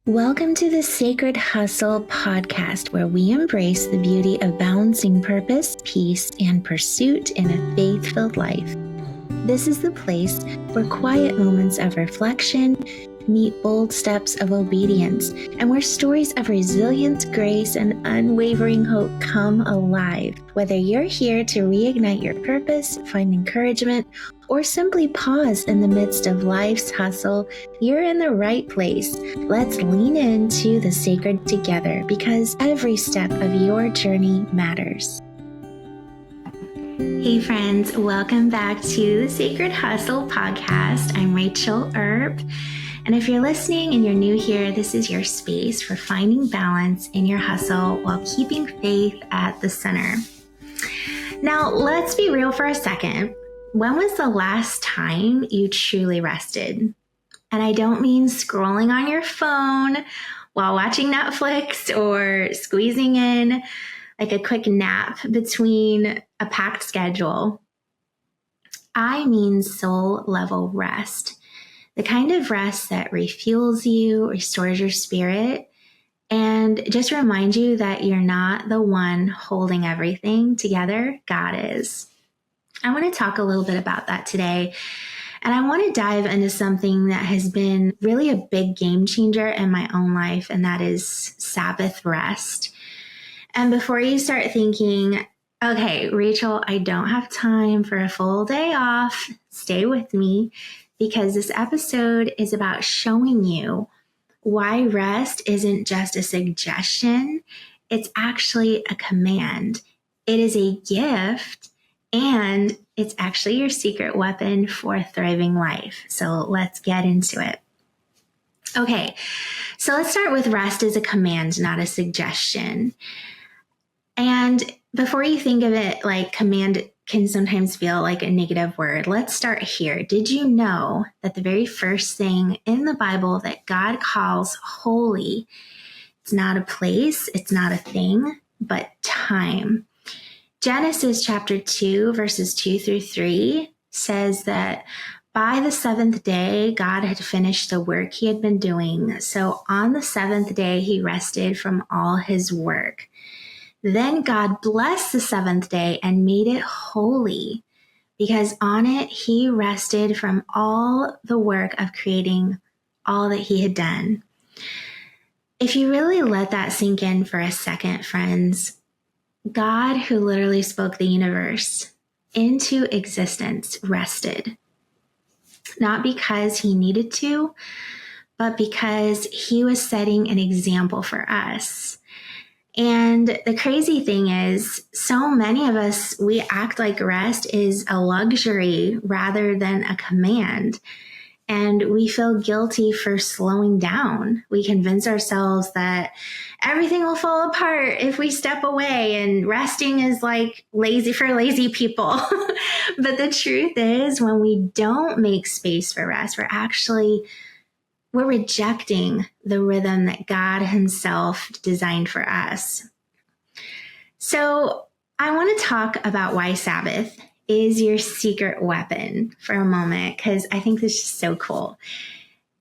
Welcome to the Sacred Hustle podcast, where we embrace the beauty of balancing purpose, peace, and pursuit in a faith-filled life. This is the place where quiet moments of reflection meet bold steps of obedience, and where stories of resilience, grace, and unwavering hope come alive. Whether you're here to reignite your purpose, find encouragement, or simply pause in the midst of life's hustle, you're in the right place. Let's lean into the sacred together, because every step of your journey matters. Hey friends, welcome back to the Sacred Hustle podcast. I'm Rachel Erb. And if you're listening and you're new here, this is your space for finding balance in your hustle while keeping faith at the center. Now, let's be real for a second. When was the last time you truly rested? And I don't mean scrolling on your phone while watching Netflix or squeezing in like a quick nap between a packed schedule. I mean soul level rest. The kind of rest that refuels you, restores your spirit, and just reminds you that you're not the one holding everything together. God is. I want to talk a little bit about that today. And I want to dive into something that has been really a big game changer in my own life, and that is Sabbath rest. And before you start thinking, okay, Rachel, I don't have time for a full day off, stay with me, because this episode is about showing you why rest isn't just a suggestion, it's actually a command. It is a gift, and it's actually your secret weapon for a thriving life. So let's get into it. Okay, so let's start with rest as a command, not a suggestion. And before you think of it, like command can sometimes feel like a negative word. Let's start here. Did you know that the very first thing in the Bible that God calls holy, it's not a place, it's not a thing, but time? Genesis chapter 2, verses 2 through 3 says that by the seventh day, God had finished the work he had been doing. So on the seventh day, he rested from all his work. Then God blessed the seventh day and made it holy, because on it he rested from all the work of creating all that he had done. If you really let that sink in for a second, friends, God, who literally spoke the universe into existence, rested. Not because he needed to, but because he was setting an example for us. And the crazy thing is, so many of us, we act like rest is a luxury rather than a command. And we feel guilty for slowing down. We convince ourselves that everything will fall apart if we step away, and resting is like lazy for lazy people. But the truth is, when we don't make space for rest, we're rejecting the rhythm that God himself designed for us. So I want to talk about why Sabbath is your secret weapon for a moment, because I think this is so cool.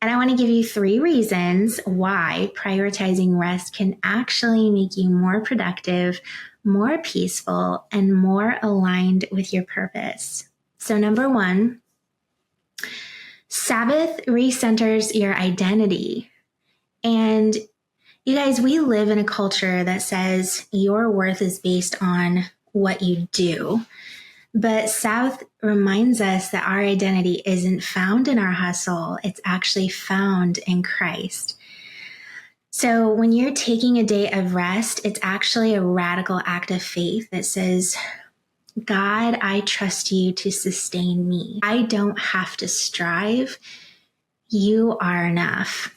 And I want to give you 3 reasons why prioritizing rest can actually make you more productive, more peaceful, and more aligned with your purpose. So number 1, Sabbath recenters your identity. And you guys, we live in a culture that says your worth is based on what you do. But Sabbath reminds us that our identity isn't found in our hustle. It's actually found in Christ. So when you're taking a day of rest, it's actually a radical act of faith that says, God, I trust you to sustain me. I don't have to strive. You are enough.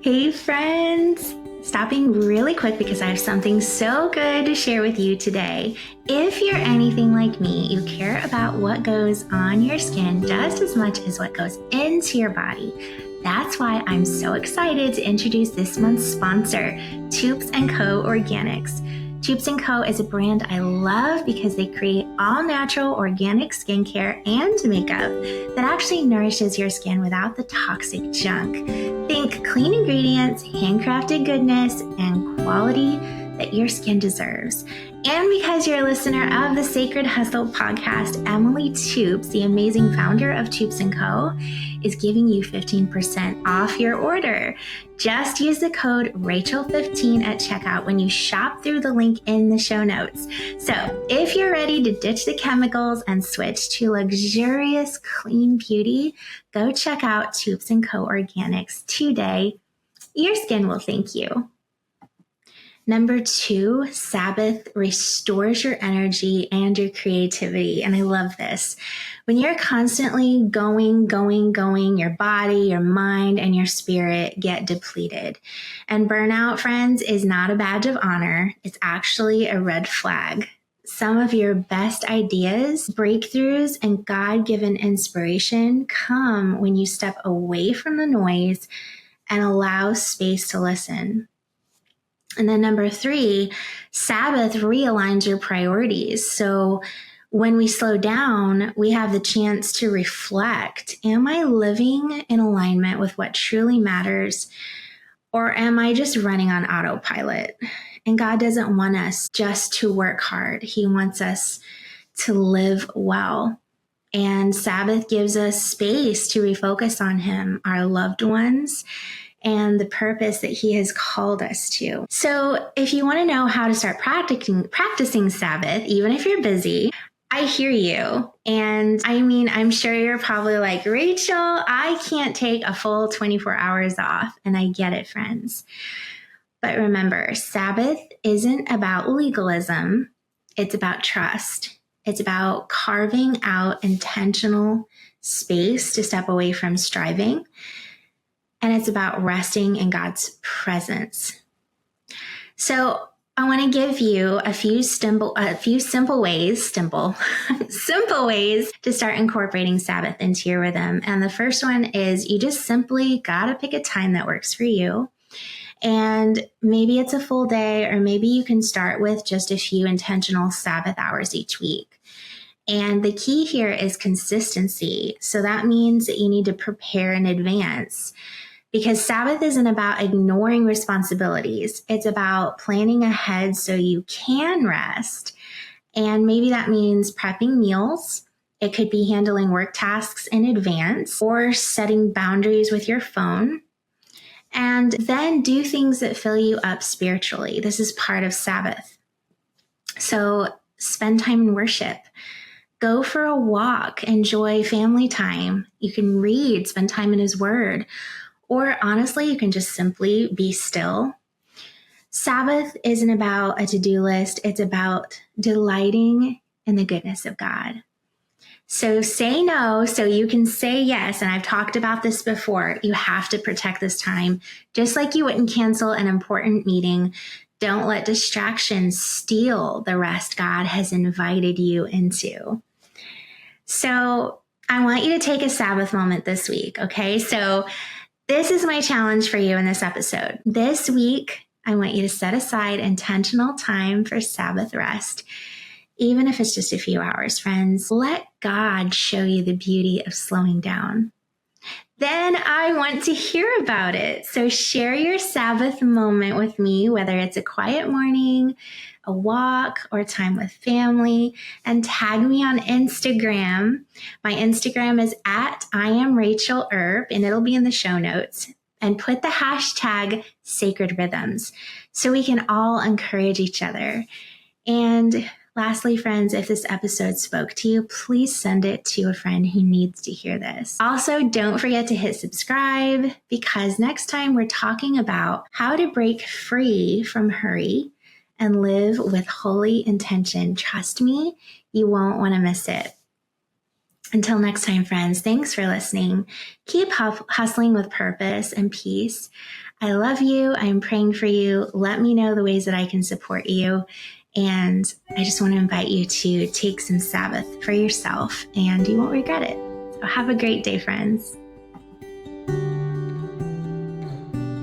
Hey friends, stopping really quick because I have something so good to share with you today. If you're anything like me, you care about what goes on your skin just as much as what goes into your body. That's why I'm so excited to introduce this month's sponsor, Tubes & Co. Organics. Tubes & Co. is a brand I love because they create all-natural organic skincare and makeup that actually nourishes your skin without the toxic junk. Think clean ingredients, handcrafted goodness, and quality that your skin deserves. And because you're a listener of the Sacred Hustle podcast, Emily Tubes, the amazing founder of Tubes & Co., is giving you 15% off your order. Just use the code Rachel15 at checkout when you shop through the link in the show notes. So if you're ready to ditch the chemicals and switch to luxurious, clean beauty, go check out Tubes & Co. Organics today. Your skin will thank you. Number 2, Sabbath restores your energy and your creativity. And I love this. When you're constantly going, your body, your mind, and your spirit get depleted. And burnout, friends, is not a badge of honor. It's actually a red flag. Some of your best ideas, breakthroughs, and God-given inspiration come when you step away from the noise and allow space to listen. And then number 3, Sabbath realigns your priorities. So when we slow down, we have the chance to reflect. Am I living in alignment with what truly matters? Or am I just running on autopilot? And God doesn't want us just to work hard. He wants us to live well. And Sabbath gives us space to refocus on Him, our loved ones, and the purpose that He has called us to. So if you want to know how to start practicing Sabbath, even if you're busy, I hear you. And I mean, I'm sure you're probably like, Rachel, I can't take a full 24 hours off. And I get it, friends. But remember, Sabbath isn't about legalism. It's about trust. It's about carving out intentional space to step away from striving. And it's about resting in God's presence. So I want to give you a few simple ways to start incorporating Sabbath into your rhythm. And the first one is you just simply got to pick a time that works for you. And maybe it's a full day, or maybe you can start with just a few intentional Sabbath hours each week. And the key here is consistency. So that means that you need to prepare in advance. Because Sabbath isn't about ignoring responsibilities. It's about planning ahead so you can rest. And maybe that means prepping meals. It could be handling work tasks in advance or setting boundaries with your phone. And then do things that fill you up spiritually. This is part of Sabbath. So spend time in worship. Go for a walk. Enjoy family time. You can read, spend time in His Word. Or honestly, you can just simply be still. Sabbath isn't about a to-do list. It's about delighting in the goodness of God. So say no so you can say yes. And I've talked about this before. You have to protect this time. Just like you wouldn't cancel an important meeting, don't let distractions steal the rest God has invited you into. So I want you to take a Sabbath moment this week, okay? So this is my challenge for you in this episode. This week, I want you to set aside intentional time for Sabbath rest, even if it's just a few hours, friends. Let God show you the beauty of slowing down. Then I want to hear about it. So share your Sabbath moment with me, whether it's a quiet morning, a walk, or time with family, and tag me on Instagram. My Instagram is at @IamRachelErb, and it'll be in the show notes. And put the hashtag Sacred Rhythms so we can all encourage each other. And lastly, friends, if this episode spoke to you, please send it to a friend who needs to hear this. Also, don't forget to hit subscribe, because next time we're talking about how to break free from hurry and live with holy intention. Trust me, you won't want to miss it. Until next time, friends, thanks for listening. Keep hustling with purpose and peace. I love you. I'm praying for you. Let me know the ways that I can support you. And I just want to invite you to take some Sabbath for yourself, and you won't regret it. So have a great day, friends.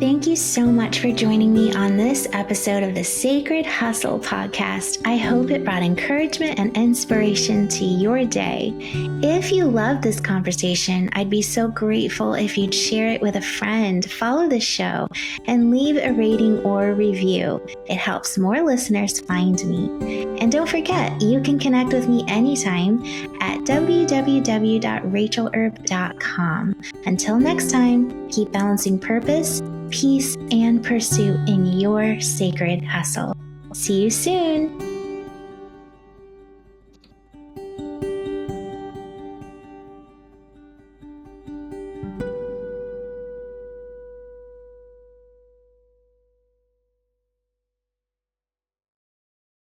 Thank you so much for joining me on this episode of the Sacred Hustle podcast. I hope it brought encouragement and inspiration to your day. If you love this conversation, I'd be so grateful if you'd share it with a friend, follow the show, and leave a rating or review. It helps more listeners find me. And don't forget, you can connect with me anytime at www.rachelherb.com. Until next time, keep balancing purpose, peace, and pursuit in your sacred hustle. See you soon.